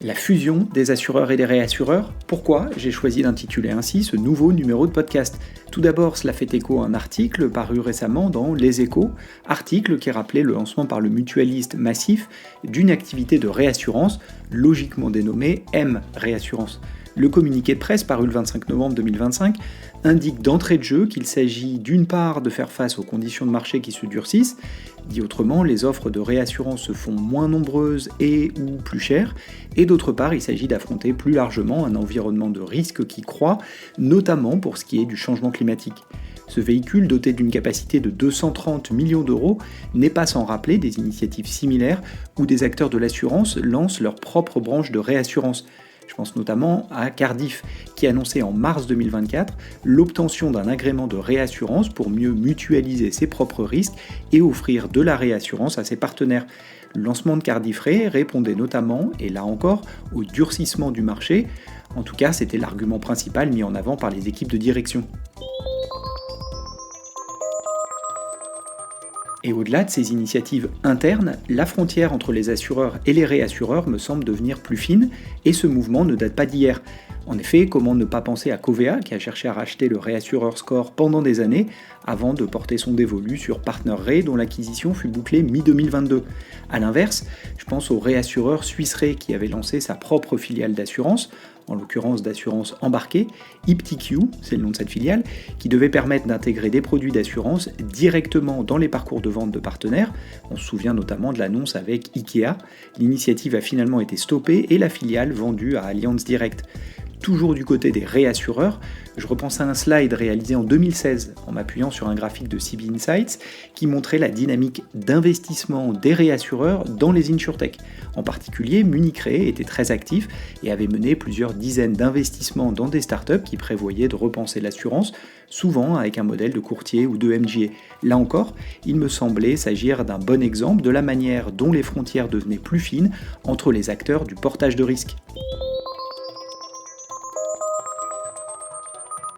La fusion des assureurs et des réassureurs, pourquoi j'ai choisi d'intituler ainsi ce nouveau numéro de podcast? Tout d'abord, cela fait écho à un article paru récemment dans Les Échos, article qui rappelait le lancement par le mutualiste Massif d'une activité de réassurance, logiquement dénommée M-Réassurance. Le communiqué de presse paru le 25 novembre 2025 indique d'entrée de jeu qu'il s'agit d'une part de faire face aux conditions de marché qui se durcissent, dit autrement, les offres de réassurance se font moins nombreuses et ou plus chères, et d'autre part, il s'agit d'affronter plus largement un environnement de risque qui croît, notamment pour ce qui est du changement climatique. Ce véhicule, doté d'une capacité de 230 millions d'euros, n'est pas sans rappeler des initiatives similaires où des acteurs de l'assurance lancent leur propre branche de réassurance. Je pense notamment à Cardif, qui annonçait en mars 2024 l'obtention d'un agrément de réassurance pour mieux mutualiser ses propres risques et offrir de la réassurance à ses partenaires. Le lancement de Cardif Ré répondait notamment, et là encore, au durcissement du marché. En tout cas, c'était l'argument principal mis en avant par les équipes de direction. Et au-delà de ces initiatives internes, la frontière entre les assureurs et les réassureurs me semble devenir plus fine, et ce mouvement ne date pas d'hier. En effet, comment ne pas penser à Covéa, qui a cherché à racheter le réassureur Score pendant des années, avant de porter son dévolu sur PartnerRe, dont l'acquisition fut bouclée mi-2022. A l'inverse, je pense au réassureur Suisse Re, qui avait lancé sa propre filiale d'assurance, en l'occurrence d'assurance embarquée, iptiQ, c'est le nom de cette filiale, qui devait permettre d'intégrer des produits d'assurance directement dans les parcours de vente de partenaires. On se souvient notamment de l'annonce avec Ikea. L'initiative a finalement été stoppée et la filiale vendue à Allianz Direct. Toujours du côté des réassureurs, je repense à un slide réalisé en 2016 en m'appuyant sur un graphique de CB Insights qui montrait la dynamique d'investissement des réassureurs dans les insurtech. En particulier, Munich Re était très actif et avait mené plusieurs dizaines d'investissements dans des startups qui prévoyaient de repenser l'assurance, souvent avec un modèle de courtier ou de MGA. Là encore, il me semblait s'agir d'un bon exemple de la manière dont les frontières devenaient plus fines entre les acteurs du portage de risque.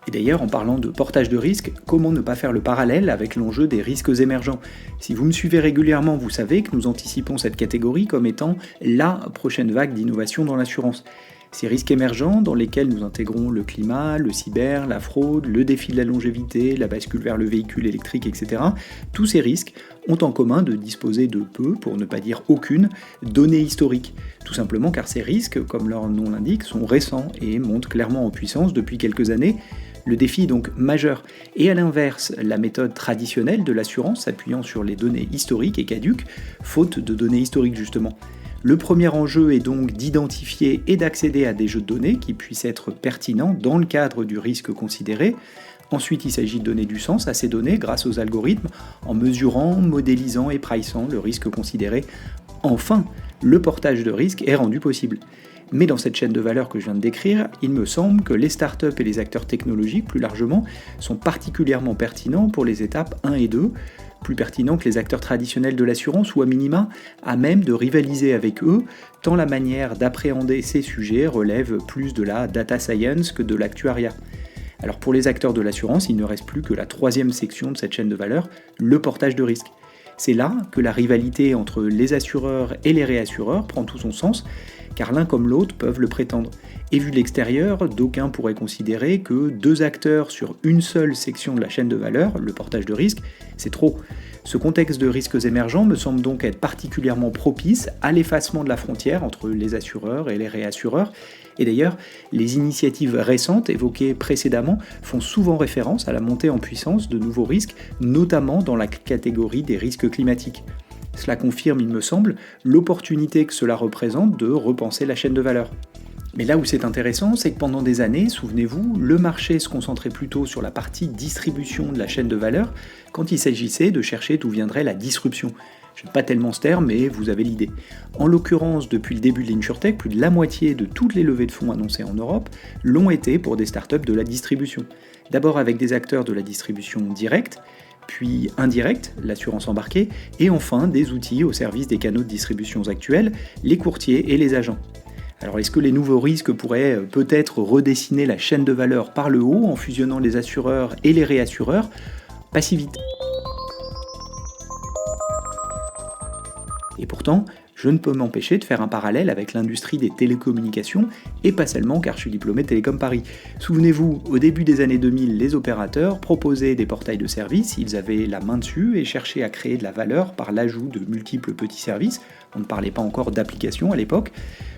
Et d'ailleurs, en parlant de portage de risque, comment ne pas faire le parallèle avec l'enjeu des risques émergents? Si vous me suivez régulièrement, vous savez que nous anticipons cette catégorie comme étant la prochaine vague d'innovation dans l'assurance. Ces risques émergents, dans lesquels nous intégrons le climat, le cyber, la fraude, le défi de la longévité, la bascule vers le véhicule électrique, etc., tous ces risques ont en commun de disposer de peu, pour ne pas dire aucune, données historiques. Tout simplement car ces risques, comme leur nom l'indique, sont récents et montent clairement en puissance depuis quelques années. Le défi est donc majeur. Et à l'inverse, la méthode traditionnelle de l'assurance, s'appuyant sur les données historiques et caduques, faute de données historiques justement. Le premier enjeu est donc d'identifier et d'accéder à des jeux de données qui puissent être pertinents dans le cadre du risque considéré. Ensuite, il s'agit de donner du sens à ces données grâce aux algorithmes, en mesurant, modélisant et priçant le risque considéré. Enfin, le portage de risque est rendu possible. Mais dans cette chaîne de valeur que je viens de décrire, il me semble que les startups et les acteurs technologiques, plus largement, sont particulièrement pertinents pour les étapes 1 et 2, plus pertinents que les acteurs traditionnels de l'assurance ou à minima, à même de rivaliser avec eux, tant la manière d'appréhender ces sujets relève plus de la data science que de l'actuariat. Alors pour les acteurs de l'assurance, il ne reste plus que la troisième section de cette chaîne de valeur, le portage de risque. C'est là que la rivalité entre les assureurs et les réassureurs prend tout son sens, car l'un comme l'autre peuvent le prétendre. Et vu de l'extérieur, d'aucuns pourraient considérer que deux acteurs sur une seule section de la chaîne de valeur, le portage de risque, c'est trop. Ce contexte de risques émergents me semble donc être particulièrement propice à l'effacement de la frontière entre les assureurs et les réassureurs. Et d'ailleurs, les initiatives récentes évoquées précédemment font souvent référence à la montée en puissance de nouveaux risques, notamment dans la catégorie des risques climatiques. Cela confirme, il me semble, l'opportunité que cela représente de repenser la chaîne de valeur. Mais là où c'est intéressant, c'est que pendant des années, souvenez-vous, le marché se concentrait plutôt sur la partie distribution de la chaîne de valeur quand il s'agissait de chercher d'où viendrait la disruption. Je n'aime pas tellement ce terme, mais vous avez l'idée. En l'occurrence, depuis le début de l'InsurTech, plus de la moitié de toutes les levées de fonds annoncées en Europe l'ont été pour des startups de la distribution. D'abord avec des acteurs de la distribution directe, puis indirecte, l'assurance embarquée, et enfin des outils au service des canaux de distribution actuels, les courtiers et les agents. Alors est-ce que les nouveaux risques pourraient peut-être redessiner la chaîne de valeur par le haut en fusionnant les assureurs et les réassureurs? Pas si vite. Et pourtant, je ne peux m'empêcher de faire un parallèle avec l'industrie des télécommunications, et pas seulement car je suis diplômé de Télécom Paris. Souvenez-vous, au début des années 2000, les opérateurs proposaient des portails de services, ils avaient la main dessus et cherchaient à créer de la valeur par l'ajout de multiples petits services. On ne parlait pas encore d'applications à l'époque,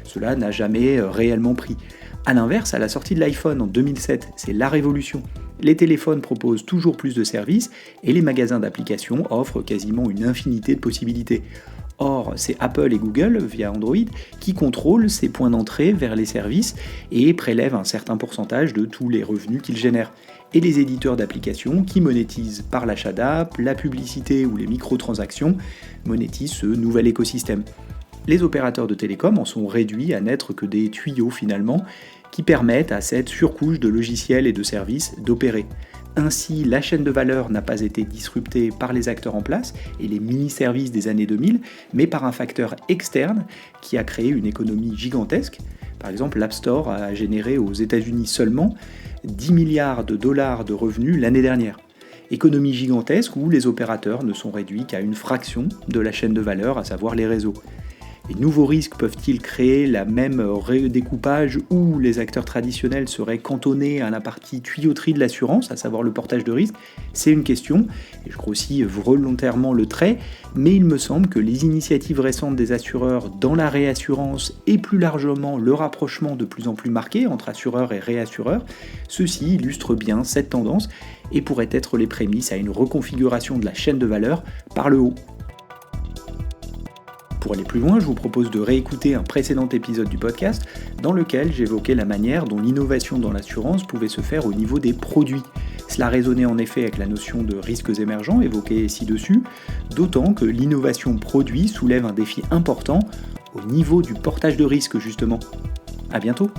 cela n'a jamais réellement pris. A l'inverse, à la sortie de l'iPhone en 2007, c'est la révolution. Les téléphones proposent toujours plus de services et les magasins d'applications offrent quasiment une infinité de possibilités. Or, c'est Apple et Google, via Android, qui contrôlent ces points d'entrée vers les services et prélèvent un certain pourcentage de tous les revenus qu'ils génèrent. Et les éditeurs d'applications, qui monétisent par l'achat d'app, la publicité ou les microtransactions, monétisent ce nouvel écosystème. Les opérateurs de télécom en sont réduits à n'être que des tuyaux finalement, qui permettent à cette surcouche de logiciels et de services d'opérer. Ainsi, la chaîne de valeur n'a pas été disruptée par les acteurs en place et les mini-services des années 2000, mais par un facteur externe qui a créé une économie gigantesque. Par exemple, l'App Store a généré aux États-Unis seulement 10 milliards de dollars de revenus l'année dernière. Économie gigantesque où les opérateurs ne sont réduits qu'à une fraction de la chaîne de valeur, à savoir les réseaux. Les nouveaux risques peuvent-ils créer la même redécoupage où les acteurs traditionnels seraient cantonnés à la partie tuyauterie de l'assurance, à savoir le portage de risque? C'est une question, et je grossis volontairement le trait, mais il me semble que les initiatives récentes des assureurs dans la réassurance et plus largement le rapprochement de plus en plus marqué entre assureurs et réassureurs, ceci illustre bien cette tendance et pourrait être les prémices à une reconfiguration de la chaîne de valeur par le haut. Pour aller plus loin, je vous propose de réécouter un précédent épisode du podcast dans lequel j'évoquais la manière dont l'innovation dans l'assurance pouvait se faire au niveau des produits. Cela résonnait en effet avec la notion de risques émergents évoquée ci-dessus, d'autant que l'innovation produit soulève un défi important au niveau du portage de risque justement. À bientôt!